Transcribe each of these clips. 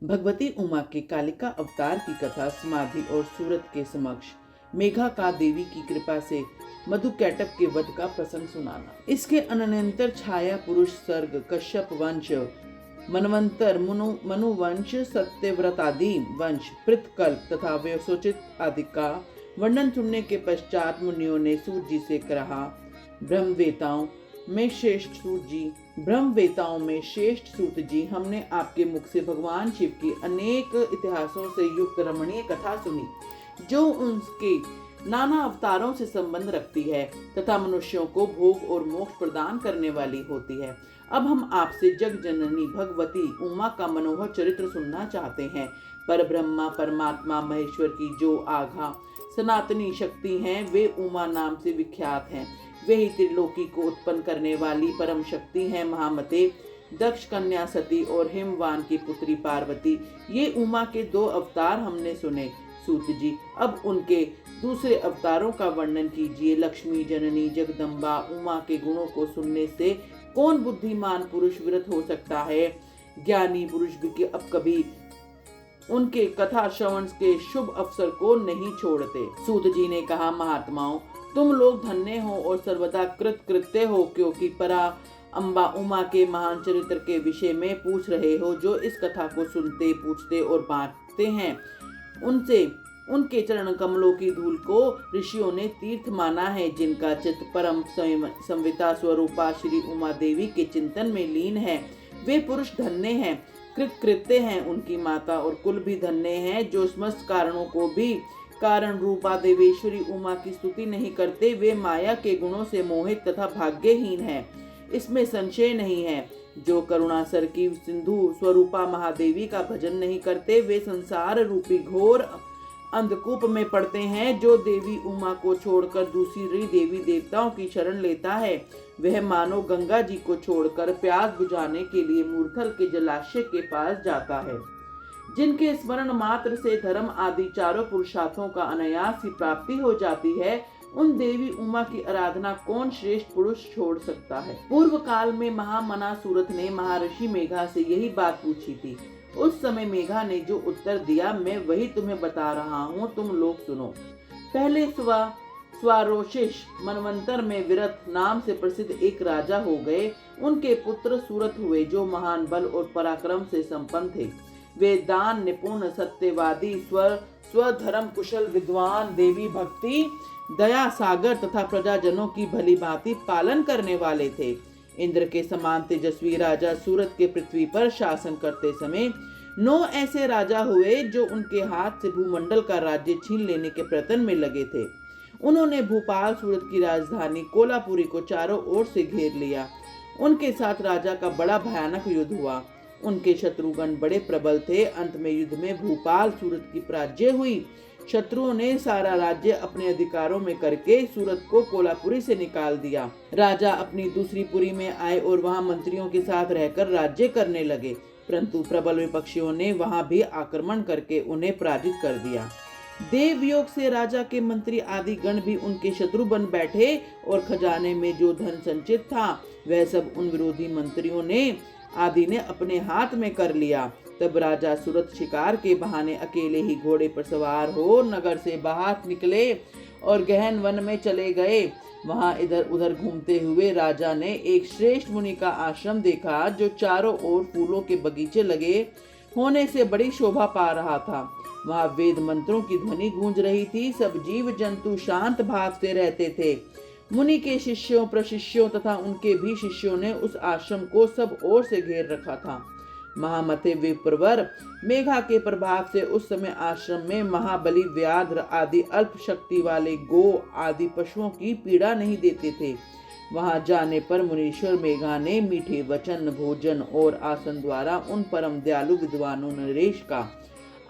भगवती उमा के कालिका अवतार की कथा समाधि और सूरत के समक्ष मेघा का देवी की कृपा से मधु कैटभ के वध का प्रसंग सुनाना। इसके अनंतर छाया पुरुष सर्ग कश्यप वंश मनवंतर मनुवंश सत्यव्रत आदि वंश पृथकल्प तथा व्यवसोचित आदि का वर्णन सुनने के पश्चात मुनियों ने सूत जी से कहा, ब्रह्मवेताओं में श्रेष्ठ सूत जी, हमने आपके मुख से भगवान शिव की अनेक इतिहासों से युक्त रमणीय कथा सुनी जो उनके नाना अवतारों से संबंध रखती है तथा मनुष्यों को भोग और मोक्ष प्रदान करने वाली होती है। अब हम आपसे जग जननी भगवती उमा का मनोहर चरित्र सुनना चाहते हैं। पर ब्रह्मा परमात्मा महेश्वर की जो आघा सनातनी शक्ति हैं, वे उमा नाम से विख्यात हैं। वे ही त्रिलोकी को उत्पन्न करने वाली परम शक्ति हैं। महामते, दक्ष कन्या सती और हिमवान की पुत्री पार्वती, ये उमा के 2 अवतार हमने सुने। सूत जी, अब उनके दूसरे अवतारों का वर्णन कीजिए। लक्ष्मी जननी जगदम्बा उमा के गुणों को सुनने से कौन बुद्धिमान पुरुष विरत हो सकता है? ज्ञानी पुरुष भी अब कभी उनके कथा श्रवण के शुभ अवसर को नहीं छोड़ते। सूत जी ने कहा, महात्माओं, तुम लोग धन्य हो और सर्वदा कृतकृत्य हो, क्योंकि परा अम्बा उमा के महान चरित्र के विषय में पूछ रहे हो। जो इस कथा को सुनते, पूछते और बांटते हैं, उनसे उनके चरण कमलों की धूल को ऋषियों ने तीर्थ माना है। जिनका चित्त परम संविता स्वरूपा श्री उमा देवी के चिंतन में लीन है, वे पुरुष धन्य हैं, कृतकृत्य हैं। उनकी माता और कुल भी धन्य हैं, जो समस्त कारणों को भी कारण रूपा देवेश्वरी उमा की स्तुति नहीं करते। वे माया के गुणों से मोहित तथा भाग्यहीन हैं, इसमें संशय नहीं है। जो करुणासर की सिंधु स्वरूपा महादेवी का भजन नहीं करते, वे संसार रूपी घोर अंधकूप में पड़ते हैं। जो देवी उमा को छोड़कर दूसरी देवी देवताओं की शरण लेता है, वह मानो गंगा जी को छोड़कर प्यास बुझाने के लिए मूर्धल के जलाशय के पास जाता है। जिनके स्मरण मात्र से धर्म आदि चारों पुरुषार्थों का अनायास ही प्राप्ति हो जाती है, उन देवी उमा की आराधना कौन श्रेष्ठ पुरुष छोड़ सकता है? पूर्व काल में महामना सूरत ने महर्षि मेघा से यही बात पूछी थी। उस समय मेघा ने जो उत्तर दिया, मैं वही तुम्हें बता रहा हूँ, तुम लोग सुनो। पहले स्वारोशिष मनवंतर में विरत नाम से प्रसिद्ध एक राजा हो गए। उनके पुत्र सूरत हुए, जो महान बल और पराक्रम से संपन्न थे। वे दान निपुण, सत्यवादी, स्वधर्म कुशल, विद्वान, देवी भक्ति, दया सागर तथा प्रजाजनों की भली भांति पालन करने वाले थे। इंद्र के समान तेजस्वी राजा सूरत के पृथ्वी पर शासन करते समय 9 ऐसे राजा हुए जो उनके हाथ से भूमंडल का राज्य छीन लेने के प्रयत्न में लगे थे। उन्होंने भोपाल सूरत की राजधानी कोलापुरी को चारों ओर से घेर लिया। उनके साथ राजा का बड़ा भयानक युद्ध हुआ। उनके शत्रुगण बड़े प्रबल थे। अंत में युद्ध में भोपाल सूरत की पराजय हुई। शत्रुओं ने सारा राज्य अपने अधिकारों में करके सूरत को कोलापुरी से निकाल दिया। राजा अपनी दूसरी पुरी में आए और वहां मंत्रियों के साथ रहकर राज्य करने लगे, परंतु प्रबल विपक्षियों ने वहां भी आक्रमण करके उन्हें पराजित कर दिया। देवयोग से राजा के मंत्री आदि गण भी उनके शत्रु बन बैठे और खजाने में जो धन संचित था, वह सब उन विरोधी मंत्रियों ने अपने हाथ में कर लिया। तब राजा सूरत शिकार के बहाने अकेले ही घोड़े पर सवार हो नगर से बाहर निकले और गहन वन में चले गए। वहां इधर उधर घूमते हुए राजा ने एक श्रेष्ठ मुनि का आश्रम देखा, जो चारों ओर फूलों के बगीचे लगे होने से बड़ी शोभा पा रहा था। वहां वेद मंत्रों की ध्वनि गूंज रही थी। सब जीव जंतु शांत भाव से रहते थे। मुनि के शिष्यों, प्रशिष्यों तथा उनके भी शिष्यों ने उस आश्रम को सब ओर से घेर रखा था। महामते, विप्रवर मेघा के प्रभाव से उस समय आश्रम में महाबली व्याघ्र आदि अल्प शक्ति वाले गो आदि पशुओं की पीड़ा नहीं देते थे। वहां जाने पर मुनीश्वर मेघा ने मीठे वचन, भोजन और आसन द्वारा उन परम दयालु विद्वानों नरेश का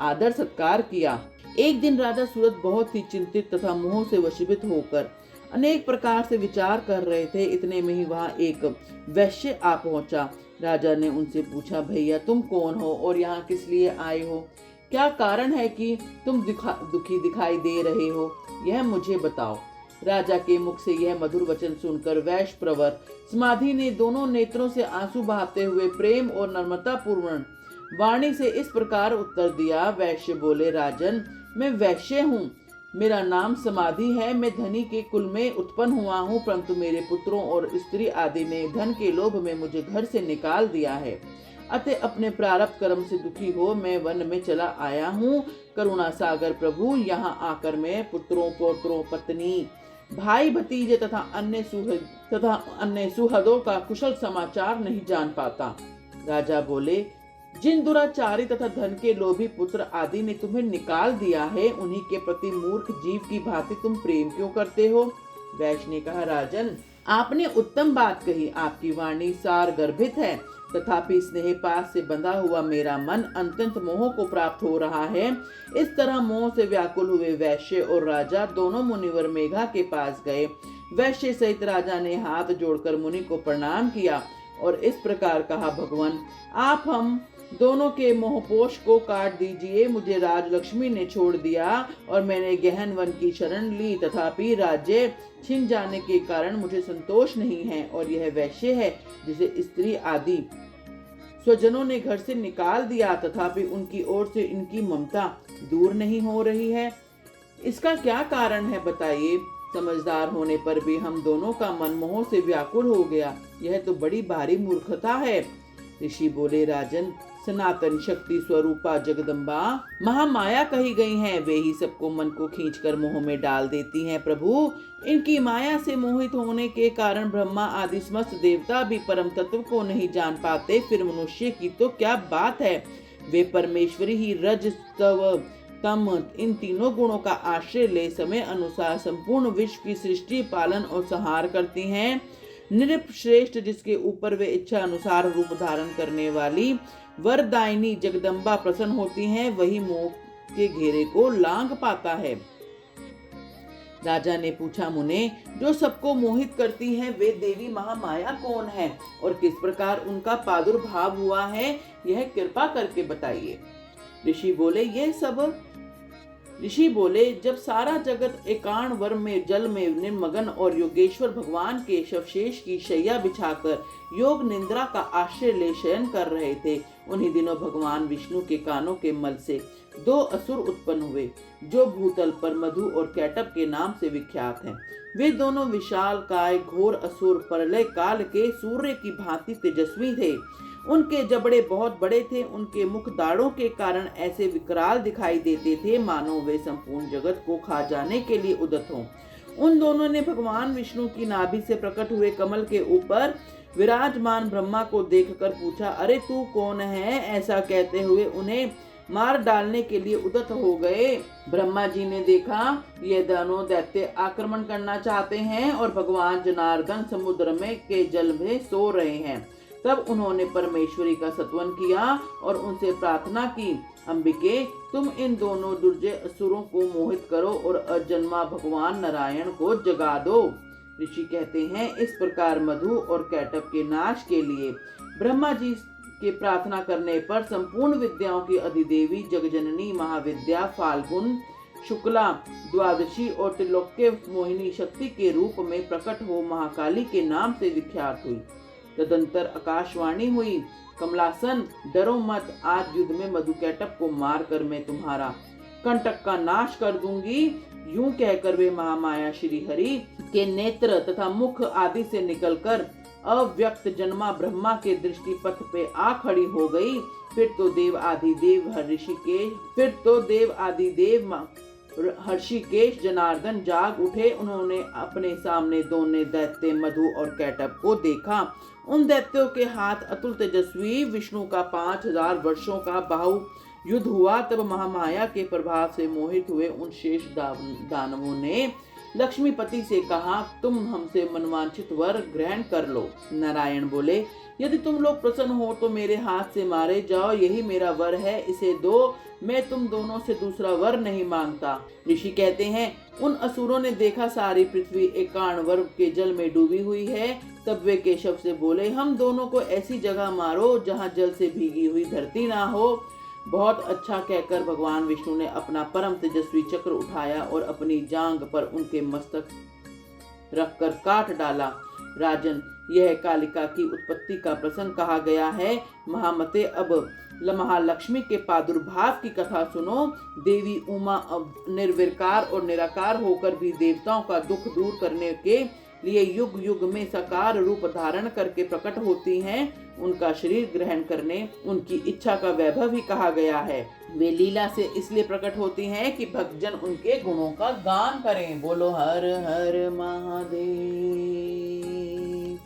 आदर सत्कार किया। एक दिन राजा सूरत बहुत ही चिंतित तथा मोह से वशीभूत होकर अनेक प्रकार से विचार कर रहे थे। इतने में ही वहां एक वैश्य आ पहुंचा। राजा ने उनसे पूछा, भैया तुम कौन हो और यहाँ किस लिए आए हो? क्या कारण है कि तुम दुखी दिखाई दे रहे हो? यह मुझे बताओ। राजा के मुख से यह मधुर वचन सुनकर वैश्य प्रवर समाधि ने दोनों नेत्रों से आंसू बहाते हुए प्रेम और नम्रता पूर्ण वाणी से इस प्रकार उत्तर दिया। वैश्य बोले, राजन, मैं वैश्य हूँ, मेरा नाम समाधि है, मैं धनी के कुल में उत्पन्न हुआ हूँ, परंतु मेरे पुत्रों और स्त्री आदि ने धन के लोभ में मुझे घर से निकाल दिया है। अतः अपने प्रारब्ध कर्म से दुखी हो मैं वन में चला आया हूँ। करुणा सागर प्रभु, यहाँ आकर मैं पुत्रों, पौत्रों, पत्नी, भाई, भतीजे तथा अन्य सुहृदों का कुशल समाचार नहीं जान पाता। राजा बोले, जिन दुराचारी तथा धन के लोभी पुत्र आदि ने तुम्हें निकाल दिया है, उन्हीं के प्रति मूर्ख जीव की भांति तुम प्रेम क्यों करते हो? वैश्य ने कहा, राजन, आपने उत्तम बात कही, आपकी वाणी सार गर्भित है, तथापि स्नेह पास से बंधा हुआ मेरा मन अत्यंत मोह को प्राप्त हो रहा है। इस तरह मोह से व्याकुल हुए वैश्य और राजा दोनों मुनिवर मेघा के पास गए। वैश्य सहित राजा ने हाथ जोड़कर मुनि को प्रणाम किया और इस प्रकार कहा, भगवान, आप हम दोनों के मोहपोश को काट दीजिए। मुझे राजलक्ष्मी ने छोड़ दिया और मैंने गहन वन की शरण ली, तथापि राज्य छिन जाने के कारण मुझे संतोष नहीं है। और यह वैश्य है जिसे स्त्री आदि स्वजनों ने घर से निकाल दिया, तथापि उनकी ओर से इनकी ममता दूर नहीं हो रही है। इसका क्या कारण है, बताइए। समझदार होने पर भी हम दोनों का मन मोह से व्याकुल हो गया, यह तो बड़ी भारी मूर्खता है। ऋषि बोले, राजन, सनातन शक्ति स्वरूपा जगदम्बा महामाया कही गई हैं, वे ही सबको मन को खींचकर मोह में डाल देती हैं। प्रभु, इनकी माया से मोहित होने के कारण ब्रह्मा आदि समस्त देवता भी परम तत्व को नहीं जान पाते, फिर मनुष्य की तो क्या बात है। वे परमेश्वरी ही रज, तव, तम, इन तीनों गुणों का आश्रय ले समय अनुसार संपूर्ण विश्व की सृष्टि, पालन और संहार करती हैं। नृप श्रेष्ठ, जिसके ऊपर वे इच्छा अनुसार रूप धारण करने वाली वरदायिनी जगदम्बा प्रसन्न होती हैं, वही मोह के घेरे को लांघ पाता है। राजा ने पूछा, मुने, जो सबको मोहित करती हैं, वे देवी महामाया कौन है और किस प्रकार उनका प्रादुर्भाव हुआ है, यह कृपा करके बताइए। ऋषि बोले, जब सारा जगत एकांत वर में जल में निर्मगन और योगेश्वर भगवान के शवशेष की शैया बिछाकर योग निद्रा का आश्रय ले शयन कर रहे थे, उन्हीं दिनों भगवान विष्णु के कानों के मल से दो असुर उत्पन्न हुए, जो भूतल पर मधु और कैटभ के नाम से विख्यात हैं। वे दोनों विशाल काय घोर असुर प्रलय काल के सूर्य की भांति तेजस्वी थे। उनके जबड़े बहुत बड़े थे, उनके मुख दाढ़ों के कारण ऐसे विकराल दिखाई देते थे मानो वे संपूर्ण जगत को खा जाने के लिए उद्यत हों। उन दोनों ने भगवान विष्णु की नाभि से प्रकट हुए कमल के ऊपर विराजमान ब्रह्मा को देखकर पूछा, अरे तू कौन है? ऐसा कहते हुए उन्हें मार डालने के लिए उद्यत हो गए। ब्रह्मा जी ने देखा ये दोनों दैत्य आक्रमण करना चाहते हैं और भगवान जनार्दन समुद्र में के जल में सो रहे हैं। तब उन्होंने परमेश्वरी का स्तवन किया और उनसे प्रार्थना की, अंबिके, तुम इन दोनों दुर्जय असुरों को मोहित करो और अजन्मा भगवान नारायण को जगा दो। ऋषि कहते हैं, इस प्रकार मधु और कैटभ के नाश के लिए ब्रह्मा जी के प्रार्थना करने पर संपूर्ण विद्याओं की अधिदेवी जगजननी महाविद्या फाल्गुन शुक्ला द्वादशी और त्रिलोक्य मोहिनी शक्ति के रूप में प्रकट हो महाकाली के नाम से विख्यात हुई। तदंतर आकाशवाणी हुई, कमलासन, डरो मत, आज युद्ध में मधु कैटभ को मारकर मैं तुम्हारा कंटक का नाश कर दूंगी। यूं कहकर वे महामाया श्री हरि के नेत्र तथा मुख आदि से निकलकर अव्यक्त जन्मा ब्रह्मा के दृष्टि पथ पे आ खड़ी हो गई। फिर तो देव आदिदेव हर्षिकेश जनार्दन जाग उठे। उन्होंने अपने सामने दोनों दैत्य मधु और कैटभ को देखा। उन दैत्यों के हाथ अतुल तेजस्वी विष्णु का 5000 वर्षों का बाहु युद्ध हुआ। तब महामाया के प्रभाव से मोहित हुए उन शेष दानवों ने लक्ष्मीपति से कहा, तुम हमसे मनवांछित वर ग्रहण कर लो। नारायण बोले, यदि तुम लोग प्रसन्न हो तो मेरे हाथ से मारे जाओ, यही मेरा वर है, इसे दो, मैं तुम दोनों से दूसरा वर नहीं मांगता। ऋषि कहते हैं, उन असुरों ने देखा सारी पृथ्वी एकांत वर के जल में डूबी हुई है। तब वे केशव से बोले, हम दोनों को ऐसी जगह मारो जहाँ जल से भीगी हुई धरती ना हो। बहुत अच्छा कहकर भगवान विष्णु ने अपना परम तेजस्वी चक्र उठाया और अपनी जांग पर उनके मस्तक रखकर काट डाला। राजन, यह कालिका की उत्पत्ति का प्रसंग कहा गया है। महामते, अब महालक्ष्मी के प्रादुर्भाव की कथा सुनो। देवी उमा अब निर्विकार और निराकार होकर भी देवताओं का दुख दूर करने के लिए युग युग में साकार रूप धारण करके प्रकट होती हैं। उनका शरीर ग्रहण करने उनकी इच्छा का वैभव ही कहा गया है। वे लीला से इसलिए प्रकट होती हैं कि भक्तजन उनके गुणों का गान करें। बोलो हर हर महादेव।